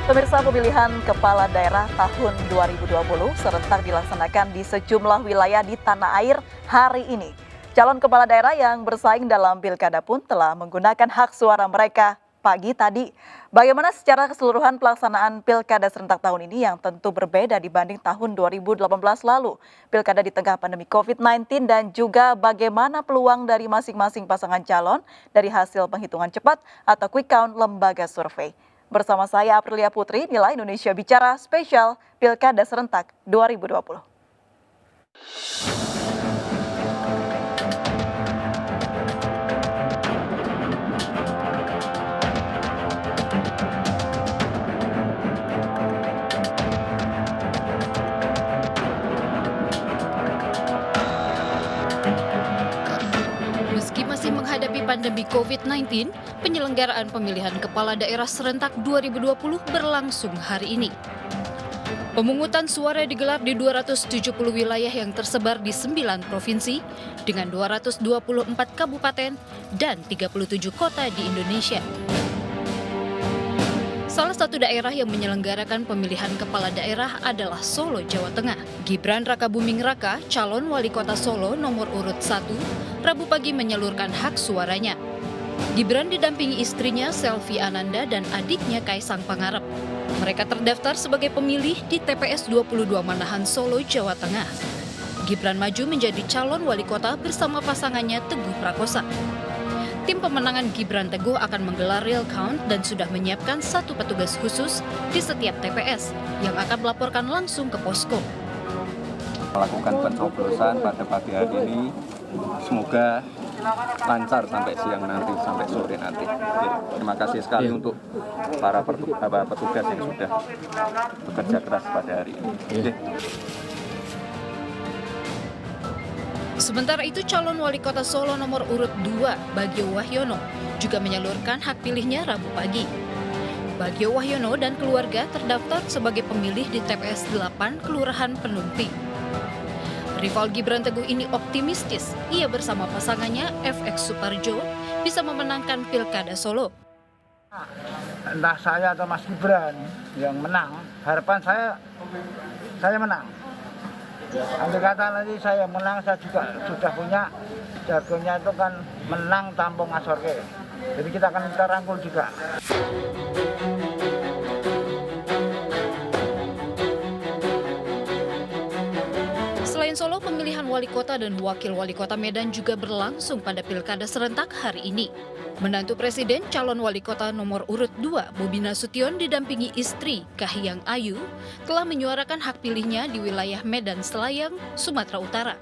Pemirsa, pemilihan kepala daerah tahun 2020 serentak dilaksanakan di sejumlah wilayah di tanah air hari ini. Calon kepala daerah yang bersaing dalam pilkada pun telah menggunakan hak suara mereka pagi tadi. Bagaimana secara keseluruhan pelaksanaan pilkada serentak tahun ini yang tentu berbeda dibanding tahun 2018 lalu. Pilkada di tengah pandemi COVID-19 dan juga bagaimana peluang dari masing-masing pasangan calon dari hasil penghitungan cepat atau quick count lembaga survei. Bersama saya Aprilia Putri, Nilai Indonesia Bicara Spesial Pilkada Serentak 2020. Meski masih menghadapi pandemi COVID-19, penyelenggaraan pemilihan kepala daerah serentak 2020 berlangsung hari ini. Pemungutan suara digelar di 270 wilayah yang tersebar di 9 provinsi dengan 224 kabupaten dan 37 kota di Indonesia. Salah satu daerah yang menyelenggarakan pemilihan kepala daerah adalah Solo, Jawa Tengah. Gibran Rakabuming Raka, calon wali kota Solo nomor urut 1, Rabu pagi menyalurkan hak suaranya. Gibran didampingi istrinya Selvi Ananda dan adiknya Kaisang Pangarep. Mereka terdaftar sebagai pemilih di TPS 22 Manahan Solo, Jawa Tengah. Gibran maju menjadi calon wali kota bersama pasangannya Teguh Prakosa. Tim pemenangan Gibran Teguh akan menggelar real count dan sudah menyiapkan satu petugas khusus di setiap TPS yang akan melaporkan langsung ke posko. Melakukan pencoblosan pada pagi hari ini, semoga lancar sampai siang nanti, sampai sore nanti. Terima kasih sekali untuk para petugas yang sudah bekerja keras pada hari ini. Sementara itu, calon wali kota Solo nomor urut 2, Bagio Wahyono, juga menyalurkan hak pilihnya Rabu pagi. Bagio Wahyono dan keluarga terdaftar sebagai pemilih di TPS 8 Kelurahan Penumpi. Rival Gibran Teguh ini optimistis, ia bersama pasangannya FX Suparjo bisa memenangkan Pilkada Solo. Entah saya atau Mas Gibran yang menang, harapan saya menang. Andai kata nanti saya menang, saya juga sudah punya jargonnya itu kan menang tampung ngasorke. Jadi kita akan kita rangkul juga. Selain Solo, pemilihan wali kota dan wakil wali kota Medan juga berlangsung pada Pilkada serentak hari ini. Menantu Presiden calon wali kota nomor urut 2, Bobi Nasution didampingi istri Kahiyang Ayu telah menyuarakan hak pilihnya di wilayah Medan Selayang, Sumatera Utara.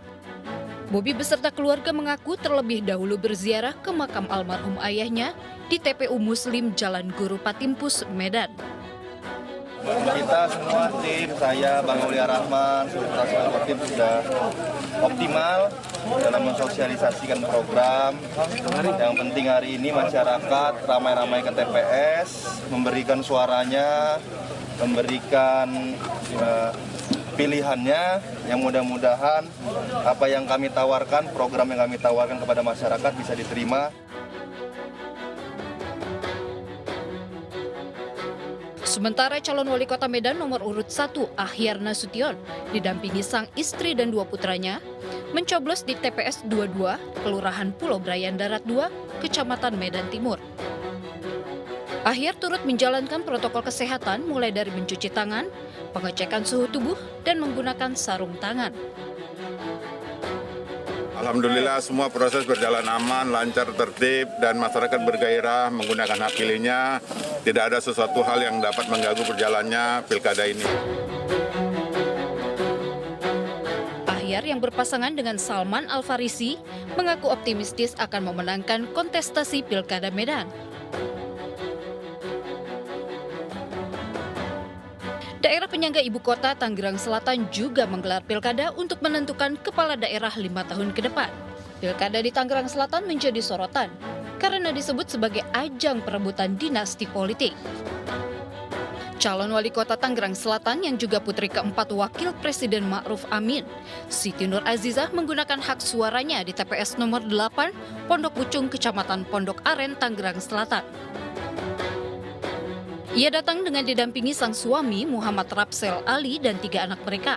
Bobi beserta keluarga mengaku terlebih dahulu berziarah ke makam almarhum ayahnya di TPU Muslim Jalan Guru Patimpus, Medan. Kita semua tim, saya, Bang Aulia Rahman, seluruh tim sudah optimal dalam mensosialisasikan program. Yang penting hari ini masyarakat ramai-ramai ke TPS, memberikan suaranya, memberikan pilihannya, yang mudah-mudahan apa yang kami tawarkan, program yang kami tawarkan kepada masyarakat bisa diterima. Sementara calon wali kota Medan nomor urut 1, Ahyar Nasution, didampingi sang istri dan 2 putranya, mencoblos di TPS 22, Kelurahan Pulau Brayan Darat 2, Kecamatan Medan Timur. Ahyar turut menjalankan protokol kesehatan mulai dari mencuci tangan, pengecekan suhu tubuh, dan menggunakan sarung tangan. Alhamdulillah semua proses berjalan aman, lancar, tertib, dan masyarakat bergairah menggunakan hak pilihnya. Tidak ada sesuatu hal yang dapat mengganggu berjalannya pilkada ini. Ahyar yang berpasangan dengan Salman Al-Farisi mengaku optimistis akan memenangkan kontestasi Pilkada Medan. Daerah penyangga ibu kota Tangerang Selatan juga menggelar pilkada untuk menentukan kepala daerah 5 tahun ke depan. Pilkada di Tangerang Selatan menjadi sorotan karena disebut sebagai ajang perebutan dinasti politik. Calon wali kota Tangerang Selatan yang juga putri keempat Wakil Presiden Ma'ruf Amin, Siti Nur Azizah menggunakan hak suaranya di TPS nomor 8, Pondok Pucung, Kecamatan Pondok Aren, Tangerang Selatan. Ia datang dengan didampingi sang suami Muhammad Rapsel Ali dan 3 anak mereka.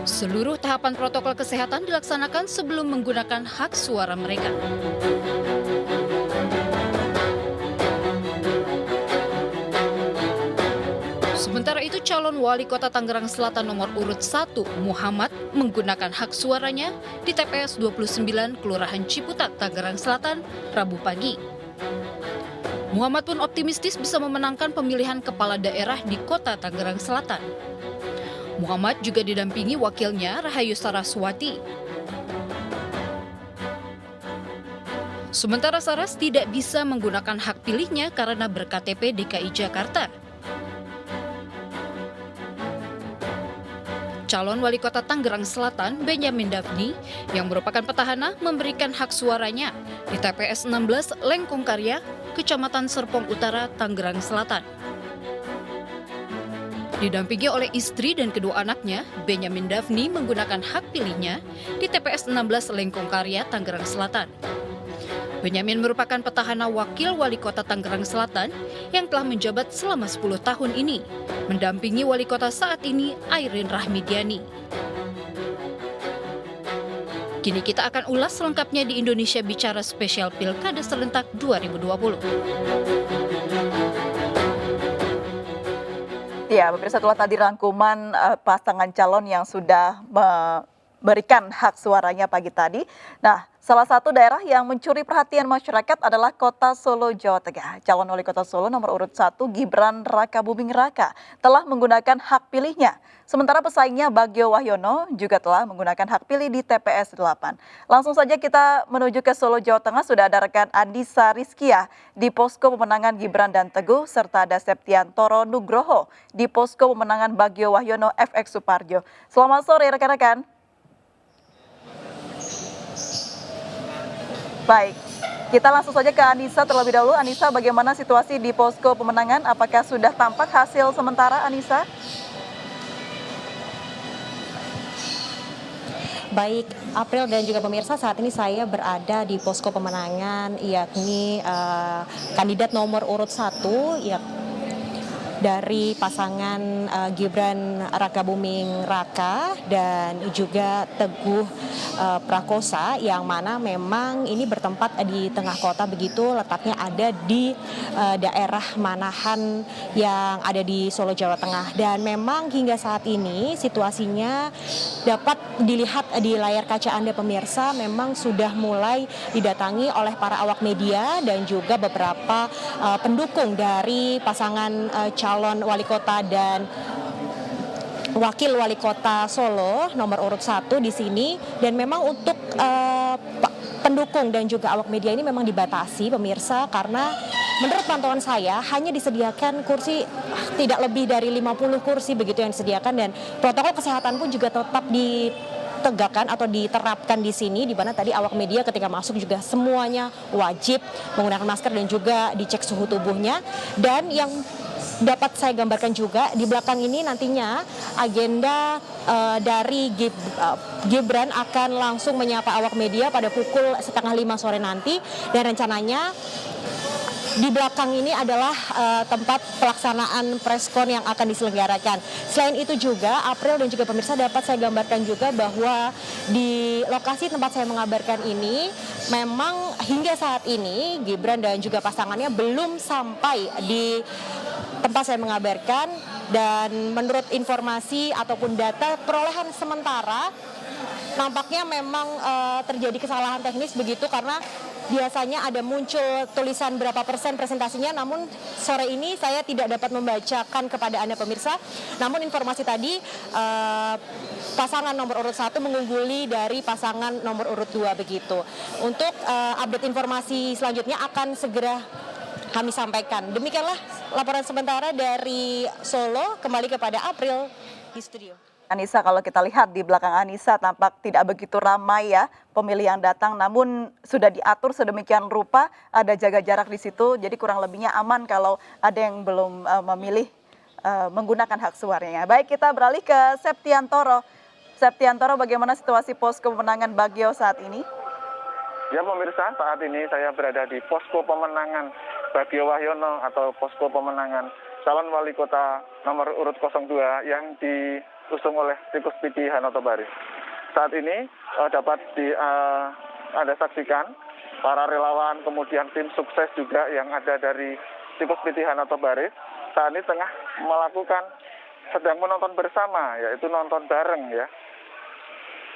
Seluruh tahapan protokol kesehatan dilaksanakan sebelum menggunakan hak suara mereka. Sementara itu, calon wali kota Tangerang Selatan nomor urut 1, Muhammad, menggunakan hak suaranya di TPS 29, Kelurahan Ciputat, Tangerang Selatan, Rabu pagi. Muhammad pun optimistis bisa memenangkan pemilihan kepala daerah di kota Tangerang Selatan. Muhammad juga didampingi wakilnya Rahayu Saraswati. Sementara Saras tidak bisa menggunakan hak pilihnya karena ber-KTP DKI Jakarta. Calon wali kota Tangerang Selatan, Benyamin Daphni, yang merupakan petahana, memberikan hak suaranya di TPS 16 Lengkong Karya, Kecamatan Serpong Utara, Tangerang Selatan. Didampingi oleh istri dan kedua anaknya, Benyamin Daphni menggunakan hak pilihnya di TPS 16 Lengkong Karya, Tangerang Selatan. Benyamin merupakan petahana wakil wali kota Tangerang Selatan yang telah menjabat selama 10 tahun ini, mendampingi wali kota saat ini, Airin Rahmidiani. Kini kita akan ulas selengkapnya di Indonesia Bicara Spesial Pilkada Serentak 2020. Ya, pemirsa, itulah tadi rangkuman pasangan calon yang sudah memberikan hak suaranya pagi tadi. Nah, salah satu daerah yang mencuri perhatian masyarakat adalah Kota Solo, Jawa Tengah. Calon wali kota Solo nomor urut 1, Gibran Rakabuming Raka, telah menggunakan hak pilihnya. Sementara pesaingnya Bagio Wahyono juga telah menggunakan hak pilih di TPS 8. Langsung saja kita menuju ke Solo, Jawa Tengah. Sudah ada rekan Andisa Rizkia di posko pemenangan Gibran dan Teguh, serta ada Septiantoro Nugroho di posko pemenangan Bagio Wahyono FX Suparjo. Selamat sore rekan-rekan. Baik, kita langsung saja ke Anissa terlebih dahulu. Anissa, bagaimana situasi di posko pemenangan? Apakah sudah tampak hasil sementara, Anissa? Baik, April dan juga pemirsa, saat ini saya berada di posko pemenangan, yakni kandidat nomor urut 1, dari pasangan Gibran Rakabuming Raka dan juga Teguh Prakosa, yang mana memang ini bertempat di tengah kota, begitu letaknya ada di daerah Manahan yang ada di Solo, Jawa Tengah. Dan memang hingga saat ini situasinya dapat dilihat di layar kaca Anda pemirsa, memang sudah mulai didatangi oleh para awak media dan juga beberapa pendukung dari pasangan calon wali kota dan wakil wali kota Solo nomor urut 1 di sini. Dan memang untuk pendukung dan juga awak media ini memang dibatasi pemirsa, karena menurut pantauan saya hanya disediakan kursi tidak lebih dari 50 kursi begitu yang disediakan, dan protokol kesehatan pun juga tetap ditegakkan atau diterapkan di sini, di mana tadi awak media ketika masuk juga semuanya wajib menggunakan masker dan juga dicek suhu tubuhnya. Dan yang dapat saya gambarkan juga di belakang ini nantinya agenda dari Gibran akan langsung menyapa awak media pada pukul 4:30 sore nanti, dan rencananya di belakang ini adalah tempat pelaksanaan preskon yang akan diselenggarakan. Selain itu juga, April dan juga pemirsa, dapat saya gambarkan juga bahwa di lokasi tempat saya mengabarkan ini, memang hingga saat ini Gibran dan juga pasangannya belum sampai di tempat saya mengabarkan. Dan menurut informasi ataupun data perolehan sementara, nampaknya memang terjadi kesalahan teknis begitu, karena biasanya ada muncul tulisan berapa persen presentasinya, namun sore ini saya tidak dapat membacakan kepada Anda pemirsa. Namun informasi tadi pasangan nomor urut 1 mengungguli dari pasangan nomor urut 2 begitu. Untuk update informasi selanjutnya akan segera kami sampaikan. Demikianlah laporan sementara dari Solo, kembali kepada April di studio. Anissa, kalau kita lihat di belakang Anissa tampak tidak begitu ramai ya pemilih yang datang, namun sudah diatur sedemikian rupa, ada jaga jarak di situ, jadi kurang lebihnya aman kalau ada yang belum memilih menggunakan hak suaranya. Baik, kita beralih ke Septiantoro. Septiantoro, bagaimana situasi posko pemenangan Bagio saat ini? Ya pemirsa, saat ini saya berada di posko pemenangan Bagio Wahyono atau posko pemenangan calon wali kota nomor urut 02 yang diusung oleh Tikus Piti Hanoto Baris. Saat ini dapat Anda saksikan para relawan, kemudian tim sukses juga yang ada dari Tikus Piti Hanoto Baris saat ini tengah sedang menonton bersama, yaitu nonton bareng ya,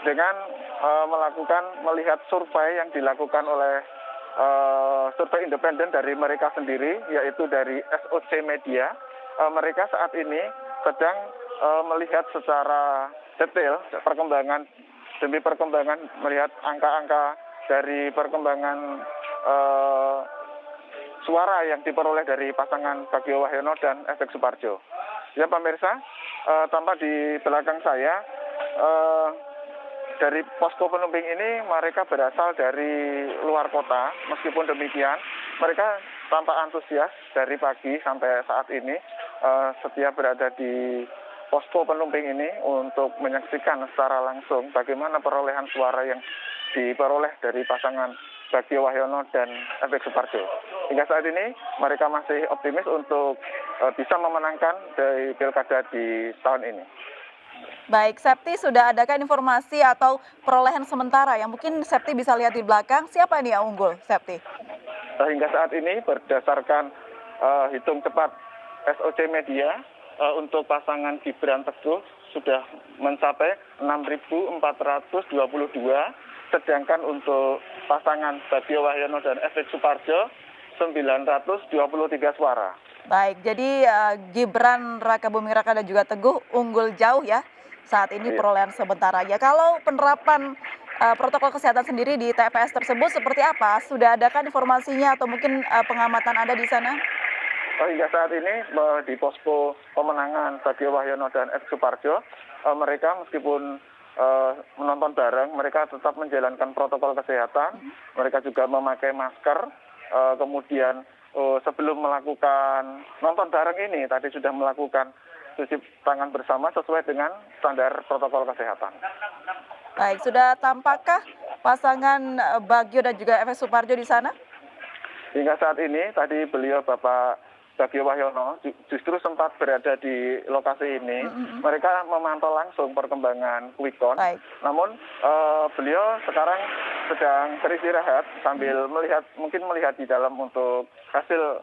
dengan melihat survei yang dilakukan oleh survei independen dari mereka sendiri, yaitu dari SOC Media. Mereka saat ini sedang melihat secara detail perkembangan demi perkembangan, melihat angka-angka dari perkembangan suara yang diperoleh dari pasangan Bagio Wahyono dan Efek Suparjo. Ya pemirsa, tampak di belakang saya dari posko penumpang ini mereka berasal dari luar kota. Meskipun demikian, mereka tampak antusias dari pagi sampai saat ini setia berada di posko penumpang ini untuk menyaksikan secara langsung bagaimana perolehan suara yang diperoleh dari pasangan Bagio Wahyono dan Efek Suparjo. Hingga saat ini mereka masih optimis untuk bisa memenangkan dari pilkada di tahun ini. Baik, Septi, sudah adakah informasi atau perolehan sementara yang mungkin Septi bisa lihat di belakang? Siapa ini yang unggul, Septi? Hingga saat ini berdasarkan hitung cepat SOC Media, untuk pasangan Gibran Teguh sudah mencapai 6.422, sedangkan untuk pasangan Bagio Wahyono dan Efek Suparjo 923 suara. Baik, jadi Gibran Raka Buming Raka dan juga Teguh unggul jauh ya saat ini perolehan sementara. Ya, kalau penerapan protokol kesehatan sendiri di TPS tersebut seperti apa? Sudah adakah informasinya atau mungkin pengamatan Anda di sana? Hingga saat ini di posko pemenangan Bagio Wahyono dan Efek Suparjo, mereka meskipun menonton bareng, mereka tetap menjalankan protokol kesehatan. Mereka juga memakai masker, kemudian sebelum melakukan nonton bareng ini tadi sudah melakukan cuci tangan bersama sesuai dengan standar protokol kesehatan. Baik, sudah tampakkah pasangan Bagio dan juga Efek Suparjo di sana? Hingga saat ini tadi beliau Bapak Bagio Wahyono justru sempat berada di lokasi ini. Mereka memantau langsung perkembangan quick count. Namun beliau sekarang sedang beristirahat sambil melihat di dalam untuk hasil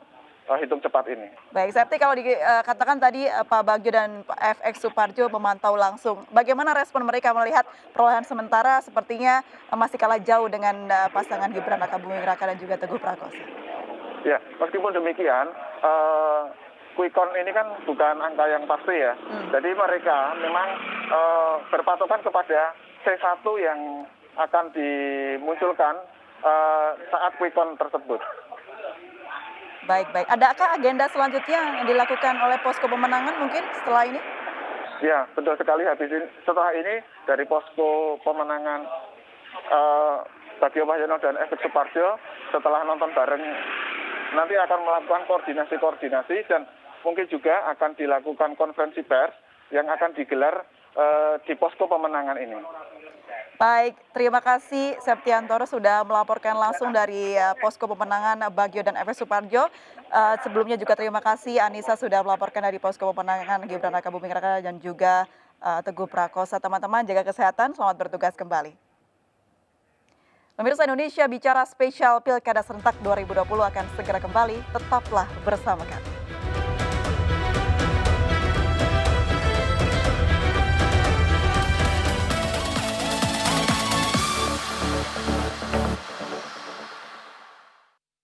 hitung cepat ini. Baik, Septi, kalau dikatakan tadi Pak Bagio dan FX Suparjo memantau langsung, bagaimana respon mereka melihat perolehan sementara sepertinya masih kalah jauh dengan pasangan Gibran Raka Buming Raka dan juga Teguh Prakosa? Ya, meskipun demikian, quick count ini kan bukan angka yang pasti ya. Jadi mereka memang berpatokan kepada C1 yang akan dimunculkan saat quick count tersebut. Baik. Adakah agenda selanjutnya yang dilakukan oleh posko pemenangan mungkin setelah ini? Ya, betul sekali. Setelah ini dari posko pemenangan Bagio Wahyono dan Efek Suparjo, setelah nonton bareng nanti akan melakukan koordinasi dan mungkin juga akan dilakukan konferensi pers yang akan digelar di posko pemenangan ini. Baik, terima kasih Septiantoro sudah melaporkan langsung dari posko pemenangan Bagio dan Efek Suparjo. Sebelumnya juga terima kasih Anissa sudah melaporkan dari posko pemenangan Gibran Raka Buming Raka dan juga Teguh Prakosa. Teman-teman jaga kesehatan, selamat bertugas kembali. Pemirsa, Indonesia Bicara spesial Pilkada Serentak 2020 akan segera kembali, tetaplah bersama kami.